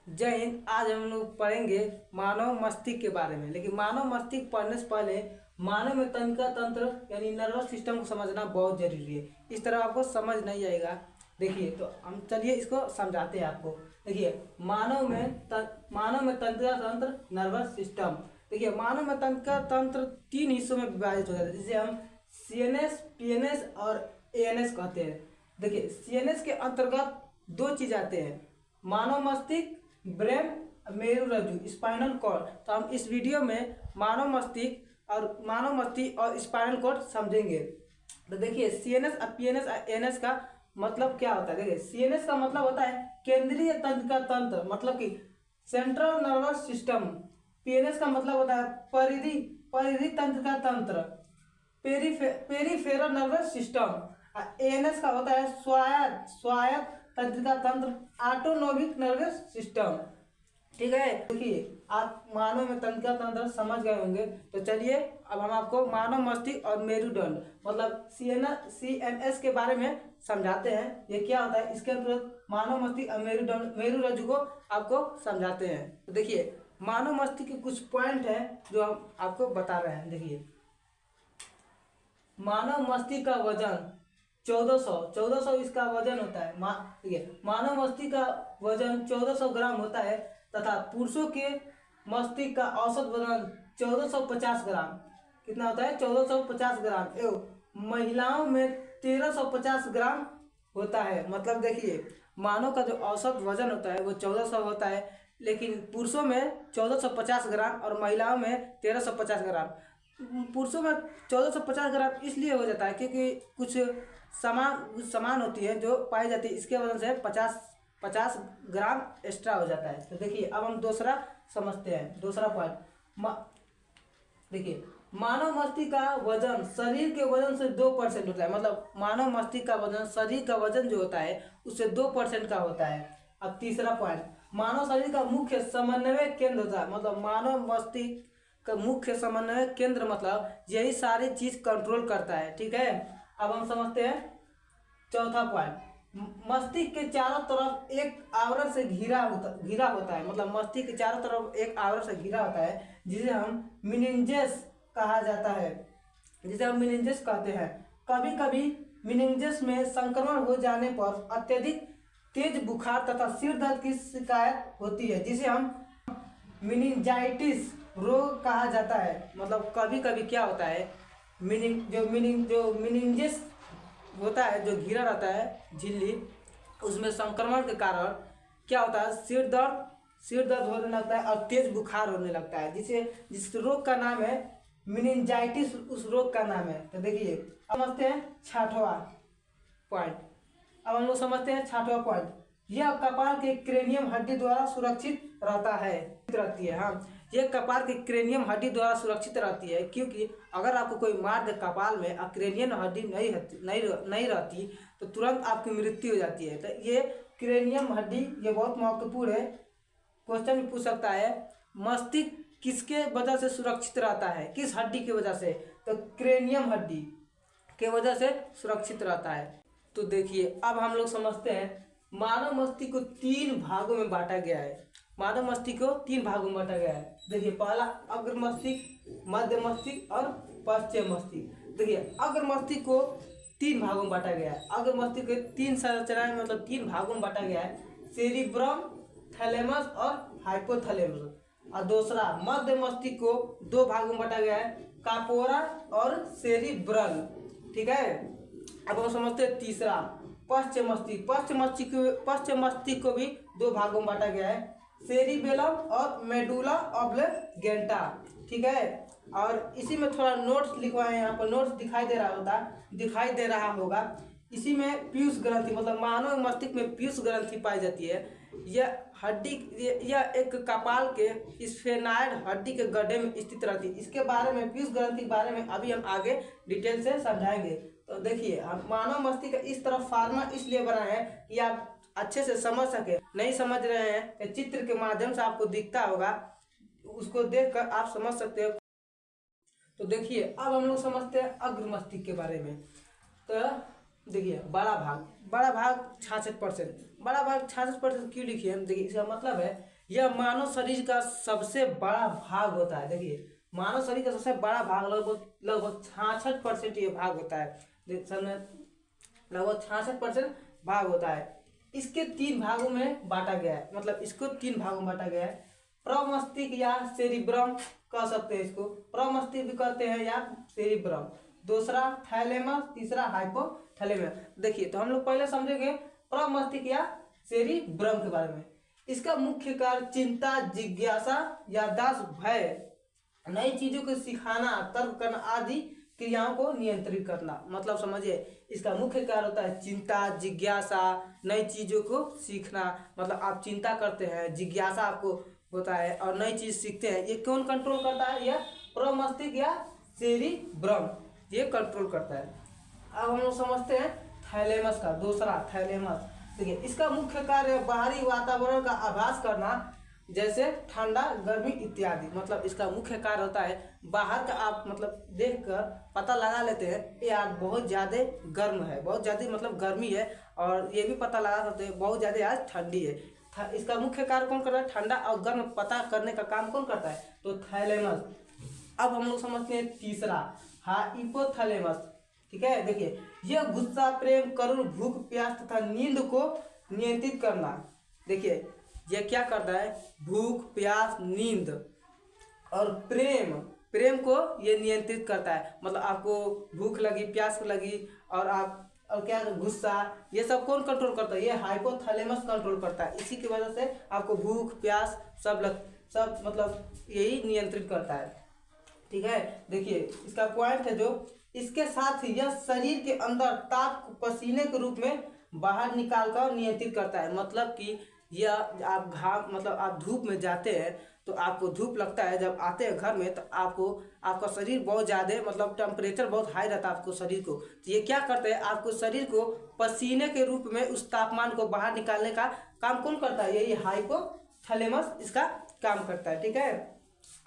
जय हिंद। आज हम लोग पढ़ेंगे मानव मस्तिष्क के बारे में। लेकिन मानव मस्तिष्क पढ़ने से पहले मानव में तंत्रिका तंत्र यानी नर्वस सिस्टम को समझना बहुत जरूरी है। इस तरह आपको समझ नहीं आएगा। देखिए, तो हम चलिए इसको समझाते हैं आपको। देखिए, मानव में तंत्रिका तंत्र नर्वस सिस्टम। देखिए, मानव में तंत्रिका तंत्र तीन हिस्सों में विभाजित हो जाता है, जिसे हम सीएनएस, पीएनएस और एएनएस कहते हैं। देखिए, सीएनएस के अंतर्गत दो चीज आते हैं, मानव मस्तिष्क, ब्रेन, मेरुरज्जु, स्पाइनल कॉर्ड। तो हम इस वीडियो में मानव मस्तिष्क और स्पाइनल कॉर्ड समझेंगे। तो देखिए, सीएनएस, पीएनएस, एनएस का मतलब क्या होता है। देखिए, सीएनएस का मतलब होता है केंद्रीय तंत्रिका तंत्र, मतलब कि सेंट्रल नर्वस सिस्टम। पीएनएस का मतलब होता है परिधि तंत्रिका तंत्र, पेरीफेरल नर्वस सिस्टम। एएनएस का होता है स्वायत्त तंत्रिका तंत्र, ऑटोनोमिक नर्वस सिस्टम। ठीक है, देखिए आप मानव में तंत्रिका तंत्र समझ गए होंगे। तो चलिए अब हम आपको मानव मस्तिष्क और मेरुदंड मतलब सीएनएस के बारे में समझाते हैं। ये क्या होता है, इसके अंतर्गत मानव मस्तिष्क और मेरुरज्जु को आपको समझाते हैं। तो देखिए, मानव मस्तिष्क के कुछ पॉइंट हैं जो हम आपको बता रहे हैं। देखिए, मानव मस्तिष्क का वजन 1400 इसका वजन होता है। देखिए, मानव मस्तिष्क का वजन 1400 ग्राम होता है तथा पुरुषों के मस्तिष्क का औसत वजन 1450 ग्राम कितना होता है, 1450 ग्राम एवं महिलाओं में 1350 ग्राम होता है। मतलब देखिए, मानव का जो औसत वजन होता है वो 1400 होता है, लेकिन पुरुषों में 1450 ग्राम और महिलाओं में 1350 ग्राम। पुरुषों में 1450 ग्राम इसलिए हो जाता है क्योंकि कुछ समान होती है जो पाई जाती है, इसके वजह से 50 ग्राम एक्स्ट्रा हो जाता है। तो देखिए, अब हम दूसरा समझते हैं, दूसरा पॉइंट। देखिए, मानव मस्तिष्क का वजन शरीर के वजन से 2% होता है। मतलब मानव मस्तिष्क का वजन शरीर का वजन जो होता है उससे 2% का होता है। अब तीसरा पॉइंट, मानव शरीर का मुख्य समन्वय केंद्र होता है। मतलब मानव मस्तिष्क का मुख्य समन्वय केंद्र मतलब यही सारी चीज कंट्रोल करता है। ठीक है, अब हम समझते हैं चौथा पॉइंट। मस्तिष्क के चारों तरफ एक आवरण से घिरा होता है। मतलब मस्तिष्क के चारों तरफ एक आवरण से घिरा होता है, जिसे हम मिनिंजेस कहा जाता है, जिसे हम मिनिंजेस कहते हैं। कभी कभी मिनिंजेस में संक्रमण हो जाने पर अत्यधिक तेज बुखार तथा सिर दर्द की शिकायत होती है, जिसे हम मिनिंजाइटिस रोग कहा जाता है। मतलब कभी कभी क्या होता है, जो मिनिंजेस होता है, जो घिरा रहता है झिल्ली, उसमें संक्रमण के कारण क्या होता है, सिर दर्द होने लगता है और तेज बुखार होने लगता है, जिस रोग का नाम है मिनिंजाइटिस, उस रोग का नाम है। तो देखिए, अब समझते हैं छठवां पॉइंट। अब हम लोग समझते हैं छठवां पॉइंट। यह कपाल के क्रेनियम हड्डी द्वारा सुरक्षित रहती है। हाँ, यह कपाल के क्रेनियम हड्डी द्वारा सुरक्षित रहती है, क्योंकि अगर आपको कोई मार दे कपाल में और क्रेनियम हड्डी नहीं रहती तो तुरंत आपकी मृत्यु हो जाती है। तो ये क्रेनियम हड्डी ये बहुत महत्वपूर्ण है। क्वेश्चन भी पूछ सकता है, मस्तिष्क किसके वजह से सुरक्षित रहता है, किस हड्डी की वजह से, तो क्रेनियम हड्डी के वजह से सुरक्षित रहता है। तो देखिए, अब हम लोग समझते हैं मानव मस्तिष्क को 3 भागों में बांटा गया है। मानव मस्तिष्क को 3 भागों में बांटा गया है। देखिए, पहला अग्र मस्तिष्क, मध्य मस्तिष्क और पश्चिम मस्तिष्क। देखिए, अग्र मस्तिष्क को 3 भागों में बांटा गया है। अग्र मस्तिष्क के 3 संरचनाएं मतलब 3 भागों में बांटा गया है, सेरिब्रम, थैलेमस और हाइपोथैलेमस। और दूसरा मध्य मस्तिष्क को 2 भागों में बांटा गया है, कापोरा और सेरिब्रल। ठीक है, अब हम समझते हैं तीसरा पश्चिम मस्तिष्क। पश्चिम मस्तिष्क को भी 2 भागों में बांटा गया है, सेरिबेलम और मेडुला ऑब्लेंगेटा। ठीक है, और इसी में थोड़ा नोट्स लिखवाए, यहाँ पर नोट्स दिखाई दे रहा होगा। इसी में पीयूष ग्रंथि मतलब मानव मस्तिष्क में पीयूष ग्रंथि पाई जाती है। यह एक कपाल के स्फेनॉइड हड्डी के गड्ढे में स्थित रहती है। इसके बारे में, पीयूष ग्रंथि के बारे में अभी हम आगे डिटेल से समझाएंगे। तो देखिए, हम मानव मस्तिष्क इस तरह फार्मा इसलिए बना है कि आप अच्छे से समझ सके। नहीं समझ रहे हैं तो चित्र के माध्यम से आपको दिखता होगा, उसको देखकर आप समझ सकते हो। तो देखिए, अब हम लोग समझते हैं अग्र मस्तिष्क के बारे में। तो देखिए, बड़ा भाग 66%। बड़ा भाग 66% क्यों लिखिए हम, देखिए इसका मतलब है यह मानव शरीर का सबसे बड़ा भाग होता है। देखिए मानव शरीर का सबसे बड़ा भाग लगभग लगभग 66% ये भाग होता है। लगभग 66% भाग होता है। इसके 3 भागों में बांटा गया है, मतलब इसको 3 भागों में बांटा गया है। प्रमस्तिष्क या सेरिब्रम कह सकते हैं इसको, प्रमस्तिष्क भी कहते हैं या सेरिब्रम। दूसरा थैलेमस, तीसरा हाइपोथैलेमस। देखिए तो हम लोग पहले समझेंगे प्रमस्तिष्क या सेरिब्रम के बारे में। इसका मुख्य कार्य चिंता, जिज्ञासा, याददाश्त, भय, नई चीजों को सिखाना, तर्क करना आदि क्रियाओं को नियंत्रित करना। मतलब समझिए इसका मुख्य कार्य होता है चिंता, जिज्ञासा, नई चीजों को सीखना। मतलब आप चिंता करते हैं, जिज्ञासा आपको होता है और नई चीज सीखते हैं। ये कौन कंट्रोल करता है? यह प्रमस्तिष्क या सेरिब्रम ये कंट्रोल करता है। अब हम लोग समझते हैं थैलेमस का। दूसरा थैलेमस, देखिए इसका मुख्य कार्य बाहरी वातावरण का आभास करना, जैसे ठंडा, गर्मी इत्यादि। मतलब इसका मुख्य कार्य होता है बाहर का आप मतलब देखकर पता लगा लेते हैं ये आज बहुत ज़्यादा गर्म है, बहुत ज़्यादा मतलब गर्मी है, और ये भी पता लगा सकते हैं बहुत ज़्यादा आज ठंडी है। इसका मुख्य कार्य कौन करता है? ठंडा और गर्म पता करने का काम कौन करता है? तो थैलेमस। अब हम लोग समझते हैं तीसरा हाइपोथैलेमस। ठीक है, देखिए यह गुस्सा, प्रेम, करुण, भूख, प्यास तथा नींद को नियंत्रित करना। देखिए यह क्या करता है? भूख, प्यास, नींद और प्रेम को ये नियंत्रित करता है। मतलब आपको भूख लगी, प्यास लगी और क्या गुस्सा, ये सब कौन कंट्रोल करता है? ये हाइपोथैलेमस कंट्रोल करता है। इसी की वजह से आपको भूख, प्यास सब मतलब यही नियंत्रित करता है। ठीक है, देखिए इसका पॉइंट है जो इसके साथ ही यह शरीर के अंदर ताप को पसीने के रूप में बाहर निकाल कर नियंत्रित करता है। मतलब कि यह आप घाम मतलब आप धूप में जाते हैं तो आपको धूप लगता है, जब आते हैं घर में तो आपका शरीर बहुत ज़्यादा मतलब टेम्परेचर बहुत हाई रहता है आपको शरीर को। तो ये क्या करते हैं? आपको शरीर को पसीने के रूप में उस तापमान को बाहर निकालने का काम कौन करता है? यही हाइपोथैलेमस इसका काम करता है। ठीक है,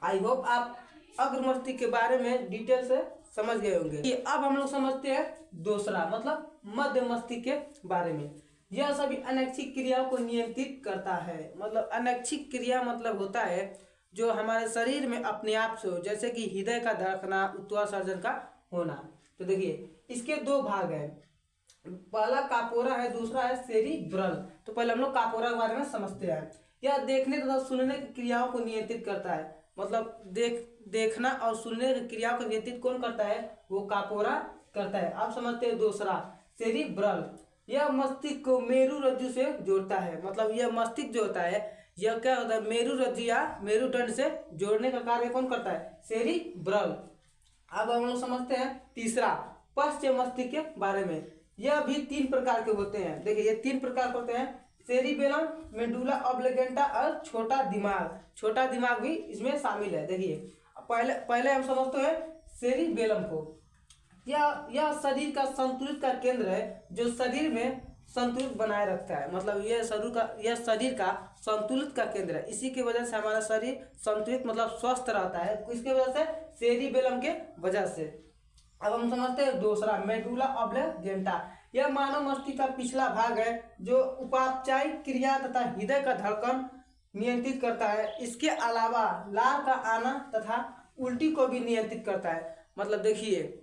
आई होप आप अग्र मस्तिष्क के बारे में डिटेल से समझ गए होंगे। अब हम लोग समझते हैं दूसरा मतलब मध्य मस्तिष्क के बारे में। यह सभी अनैच्छिक क्रियाओं को नियंत्रित करता है। मतलब अनैच्छिक क्रिया मतलब होता है जो हमारे शरीर में अपने आप से हो, जैसे कि हृदय का धड़कना, उत्सर्जन का होना। तो देखिए इसके 2 भाग हैं, पहला कापोरा है, दूसरा है सेरिब्रल। तो पहले हम लोग कापोरा के बारे में समझते हैं। यह देखने तथा सुनने की क्रियाओं को नियंत्रित करता है। मतलब देखना और सुनने की क्रियाओं को नियंत्रित कौन करता है? वो कापोरा करता है। अब समझते हैं दूसरा सेरिब्रल। यह मस्तिष्क को मेरु रज्जु से जोड़ता है। मतलब यह मस्तिष्क जो होता है यह क्या होता है? मेरु रज्जु या मेरुदंड से जोड़ने का कार्य कौन करता है? सेरिब्रल। अब हम लोग समझते हैं तीसरा पश्च मस्तिष्क के बारे में। यह भी 3 प्रकार के होते हैं। देखिए ये 3 प्रकार के होते हैं, सेरिबेलम, मेडुला ऑब्लिगेंटा और छोटा दिमाग। छोटा दिमाग भी इसमें शामिल है। देखिए पहले हम समझते हैं सेरिबेलम को। यह शरीर का संतुलित का केंद्र है जो शरीर में संतुलित बनाए रखता है। मतलब यह शरीर का संतुलित का केंद्र है। इसी की वजह से हमारा शरीर संतुलित मतलब स्वस्थ रहता है, किसके वजह से? सेरिबेलम के वजह से। अब हम समझते हैं दूसरा मेडुला ऑब्लिगेंटा। यह मानव मस्तिष्क का पिछला भाग है जो उपापचयिक क्रिया तथा हृदय का धड़कन नियंत्रित करता है। इसके अलावा लार का आना तथा उल्टी को भी नियंत्रित करता है। मतलब देखिए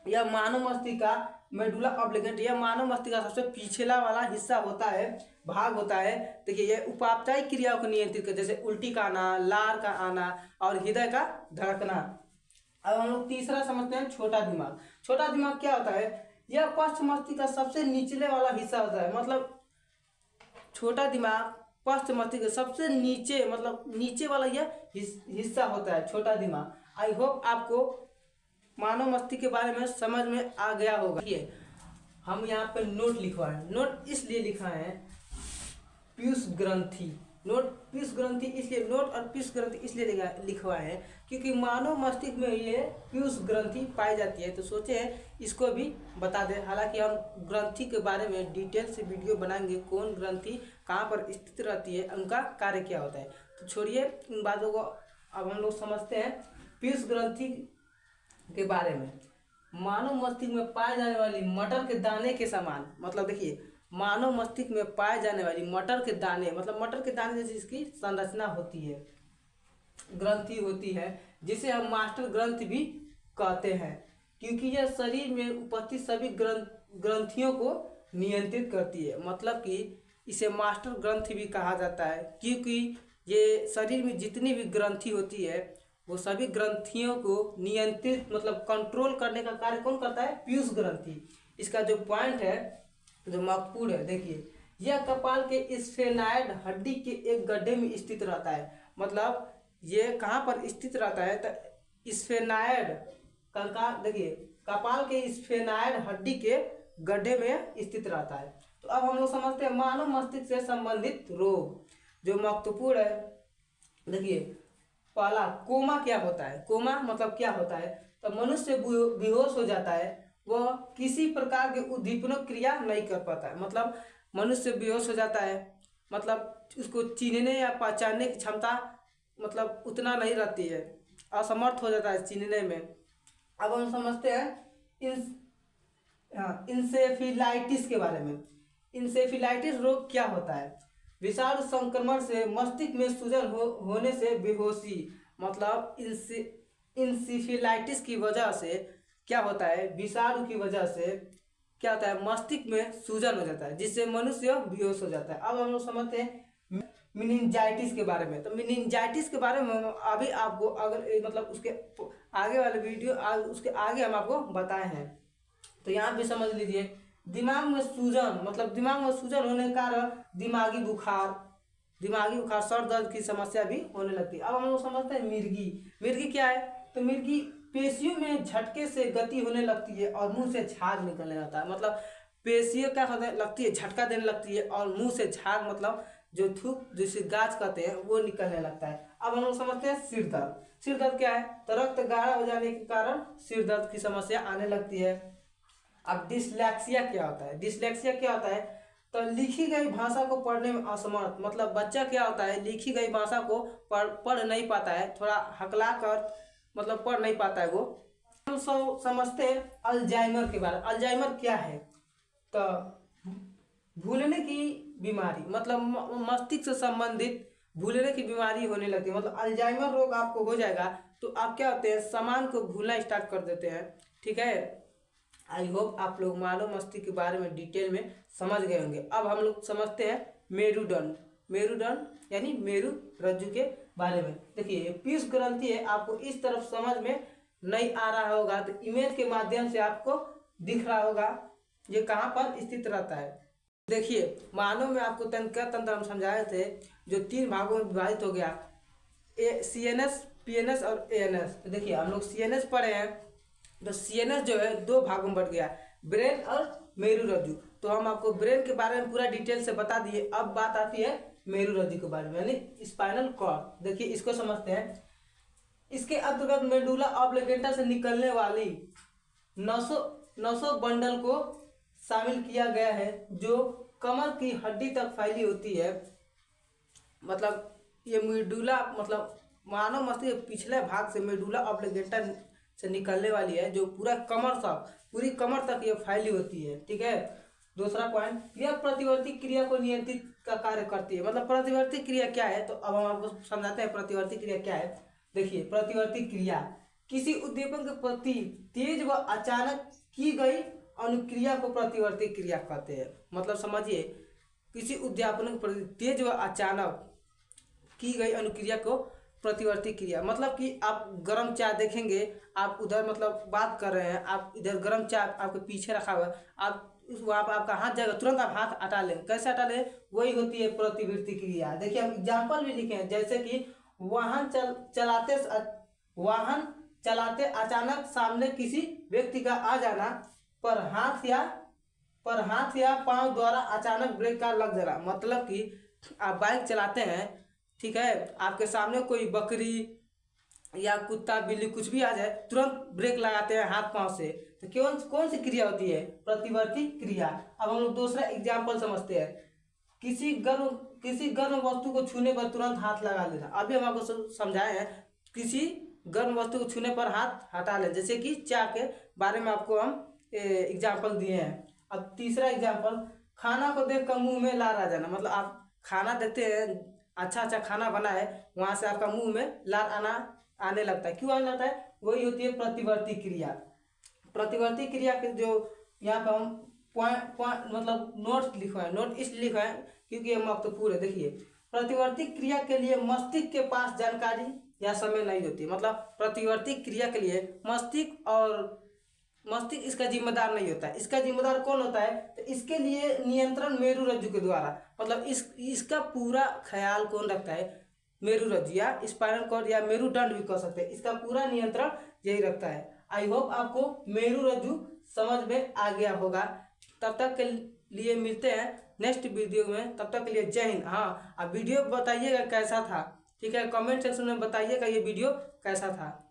यह मानव मस्तिष्क का मेडुला ऑब्लिगेंटा, यह मानव मस्तिष्क का सबसे पिछला वाला हिस्सा होता है, भाग होता है। देखिए यह उपापचयिक क्रियाओं को नियंत्रित करता है, जैसे उल्टी का आना, लार का आना और हृदय का धड़कना। अब हम लोग तीसरा समझते हैं छोटा दिमाग। छोटा दिमाग क्या होता है? यह पश्च मस्तिष्क का सबसे निचले वाला हिस्सा होता है। मतलब छोटा दिमाग पश्च मस्तिष्क का सबसे नीचे मतलब नीचे वाला यह हिस्सा होता है, छोटा दिमाग। आई होप आपको मानव मस्तिष्क के बारे में समझ में आ गया होगा। हम यहाँ पे नोट लिखवाए, नोट इसलिए लिखा है पीयूष ग्रंथि। नोट पीयूष ग्रंथि इसलिए, नोट और पीयूष ग्रंथि इसलिए लिखवाए हैं क्योंकि मानव मस्तिष्क में ये पीयूष ग्रंथि पाई जाती है। तो सोचे इसको भी बता दें। हालांकि हम ग्रंथि के बारे में डिटेल से वीडियो बनाएंगे, कौन ग्रंथि कहाँ पर स्थित रहती है, उनका कार्य क्या होता है। तो छोड़िए इन बातों को, अब हम लोग समझते हैं पीयूष ग्रंथि के बारे में। मानव मस्तिष्क में पाए जाने वाली मटर के दाने के समान, मतलब देखिए मानव मस्तिष्क में पाए जाने वाली मटर के दाने, मतलब मटर के दाने जैसी इसकी संरचना होती है, ग्रंथि होती है, जिसे हम मास्टर ग्रंथि भी कहते हैं, क्योंकि यह शरीर में उपस्थित सभी ग्रंथियों को नियंत्रित करती है। मतलब कि इसे मास्टर ग्रंथि भी कहा जाता है, क्योंकि ये शरीर में जितनी भी ग्रंथि होती है वो सभी ग्रंथियों को नियंत्रित मतलब कंट्रोल करने का कार्य कौन करता है? पीयूष ग्रंथि। इसका जो पॉइंट है, जो महत्वपूर्ण है, देखिए यह कपाल के स्फेनाइड हड्डी के एक गड्ढे में स्थित रहता है। मतलब ये कहाँ पर स्थित रहता है? तो स्फेनाइड कंकाल, देखिए कपाल के स्फेनाइड हड्डी के गड्ढे में स्थित रहता है। तो अब हम लोग समझते हैं मानव मस्तिष्क से संबंधित रोग जो महत्वपूर्ण है। देखिए पहला, कोमा क्या होता है? कोमा मतलब क्या होता है? तो मनुष्य बेहोश हो जाता है, वह किसी प्रकार के उद्दीपनों क्रिया नहीं कर पाता है। मतलब मनुष्य बेहोश हो जाता है, मतलब उसको चीनने या पहचानने की क्षमता मतलब उतना नहीं रहती है, असमर्थ हो जाता है चीनने में। अब हम समझते हैं इंसेफिलाइटिस के बारे में। इंसेफिलाइटिस रोग क्या होता है? विषाणु संक्रमण से मस्तिष्क में सूजन होने से बेहोशी, मतलब इंसेफिलाइटिस की वजह से क्या होता है? विषाणु की वजह से क्या होता है? मस्तिष्क में सूजन हो जाता है, जिससे मनुष्य बेहोश हो जाता है। अब हम लोग समझते हैं मिनिंजाइटिस के बारे में। तो मिनिंजाइटिस के बारे में अभी आपको अगर मतलब उसके आगे वाले वीडियो उसके आगे हम आपको बताए हैं, तो यहाँ भी समझ लीजिए। दिमाग में सूजन, मतलब दिमाग में सूजन होने के कारण दिमागी बुखार, सर दर्द की समस्या भी होने लगती है। अब हम लोग समझते हैं मिर्गी। मिर्गी क्या है? तो मिर्गी पेशियों में झटके से गति होने लगती है और मुंह से झाग निकलने लगता है। मतलब पेशियों क्या होने लगती है? झटका देने लगती है और मुंह से झाग, मतलब जो थूक जिसे गाज कहते हैं, वो निकलने लगता है। अब हम लोग समझते हैं सिर दर्द। सिर दर्द क्या है? तो रक्त गाढ़ा हो जाने के कारण सिर दर्द की समस्या आने लगती है। अब डिसलेक्सिया क्या होता है? डिसलेक्सिया क्या होता है? तो लिखी गई भाषा को पढ़ने में असमर्थ, मतलब बच्चा क्या होता है? लिखी गई भाषा को पढ़ नहीं पाता है, थोड़ा हकला कर मतलब पढ़ नहीं पाता है वो। हम सब समझते हैं अल्जाइमर के बारे में। अल्जाइमर क्या है? तो भूलने की बीमारी, मतलब मस्तिष्क से संबंधित भूलने की बीमारी होने लगती है। मतलब अल्जाइमर रोग आपको हो जाएगा तो आप क्या होते हैं? सामान को भूलना स्टार्ट कर देते हैं। ठीक है, आई होप आप लोग मानव मस्तिष्क के बारे में डिटेल में समझ गए होंगे। अब हम लोग समझते हैं मेरुदंड। मेरुदंड यानी मेरु रज्जु के बारे में। देखिए पीयूष ग्रंथि है, आपको इस तरफ समझ में नहीं आ रहा होगा तो इमेज के माध्यम से आपको दिख रहा होगा ये कहाँ पर स्थित रहता है। देखिए मानव में आपको तंत्र हम समझाए थे जो 3 भागों में विभाजित हो गया, CNS, PNS और ANS। तो देखिए हम लोग CNS पढ़े हैं, तो CNS जो है 2 भागों में बढ़ गया, ब्रेन और मेरु रज्जु। तो हम आपको ब्रेन के बारे में पूरा डिटेल से बता दिए। अब बात आती है मेरु रज्जु के बारे में, यानी स्पाइनल कॉर्ड। देखिए इसको समझते हैं। इसके अंतर्गत मेडुला ऑब्लिगेटा से निकलने वाली 900 बंडल को शामिल किया गया है, जो कमर की हड्डी तक फैली होती है। मतलब ये मेडुला, मतलब मानव मस्तिष्क के पिछले भाग से मेडुला ऑब्लिगेटा से निकलने वाली है, जो पूरा कमर तक, पूरी कमर तक ये फैली होती है। ठीक है, दूसरा पॉइंट, यह प्रतिवर्ती क्रिया को नियंत्रित का कार्य करती है। मतलब प्रतिवर्ती क्रिया क्या है? तो अब हम आपको समझाते हैं प्रतिवर्ती क्रिया क्या है। देखिए प्रतिवर्ती क्रिया किसी उद्दीपक के प्रति तेज व अचानक की गई अनुक्रिया को प्रतिवर्ती क्रिया कहते हैं। मतलब समझिए, किसी उद्दीपक के प्रति तेज व अचानक की गई अनुक्रिया को प्रतिवर्ती क्रिया। मतलब कि आप गर्म चाय देखेंगे, आप उधर मतलब बात कर रहे हैं, आप इधर गर्म चाय आपके पीछे रखा हुआ है, आप वहाँ पर आपका हाथ जाएगा, तुरंत आप हाथ हटा लें। कैसे हटा लें? वही होती है प्रतिवर्ती क्रिया। देखिए हम एग्जाम्पल भी लिखे हैं, जैसे कि वाहन चलाते अचानक सामने किसी व्यक्ति का आ जाना, पर हाथ या पांव द्वारा अचानक ब्रेक का लग जाना। मतलब कि आप बाइक चलाते हैं, ठीक है, आपके सामने कोई बकरी या कुत्ता बिल्ली कुछ भी आ जाए, तुरंत ब्रेक लगाते हैं हाथ पांव से। तो कौन सी क्रिया होती है? प्रतिवर्ती क्रिया। अब हम लोग दूसरा एग्जाम्पल समझते हैं, किसी गर्म वस्तु को छूने पर तुरंत हाथ लगा देना। अभी हम आपको समझाए हैं, किसी गर्म वस्तु को छूने पर हाथ हटा लें, जैसे कि चाय के बारे में आपको हम एग्जाम्पल दिए हैं। अब तीसरा एग्जाम्पल, खाना को देख कर मुँह में लार आ जाना। मतलब आप खाना देखते हैं, अच्छा अच्छा खाना बना है, वहाँ से आपका मुंह में लार आने लगता है। क्यों आने लगता है? वही होती है प्रतिवर्ती क्रिया। प्रतिवर्ती क्रिया के जो यहाँ पर हम पॉइंट मतलब नोट्स लिखवाएं, नोट इसलिए लिखवाएं क्योंकि ये महत्वपूर्ण है। देखिए, प्रतिवर्ती क्रिया के लिए मस्तिष्क के पास जानकारी या समय नहीं होती। मतलब प्रतिवर्ती क्रिया के लिए मस्तिष्क इसका जिम्मेदार नहीं होता है। इसका जिम्मेदार कौन होता है? तो इसके लिए नियंत्रण मेरुरज्जु के द्वारा, मतलब इसका पूरा ख्याल कौन रखता है? मेरुरज्जु या स्पाइनल कॉर्ड या मेरुदंड भी कह सकते हैं। इसका पूरा नियंत्रण यही रखता है। आई होप आपको मेरुरज्जु समझ में आ गया होगा। तब तक के लिए मिलते हैं नेक्स्ट वीडियो में। तब तक के लिए जय हिंद। हाँ, आप वीडियो बताइएगा कैसा था, ठीक है? कमेंट सेक्शन में बताइएगा ये वीडियो कैसा था।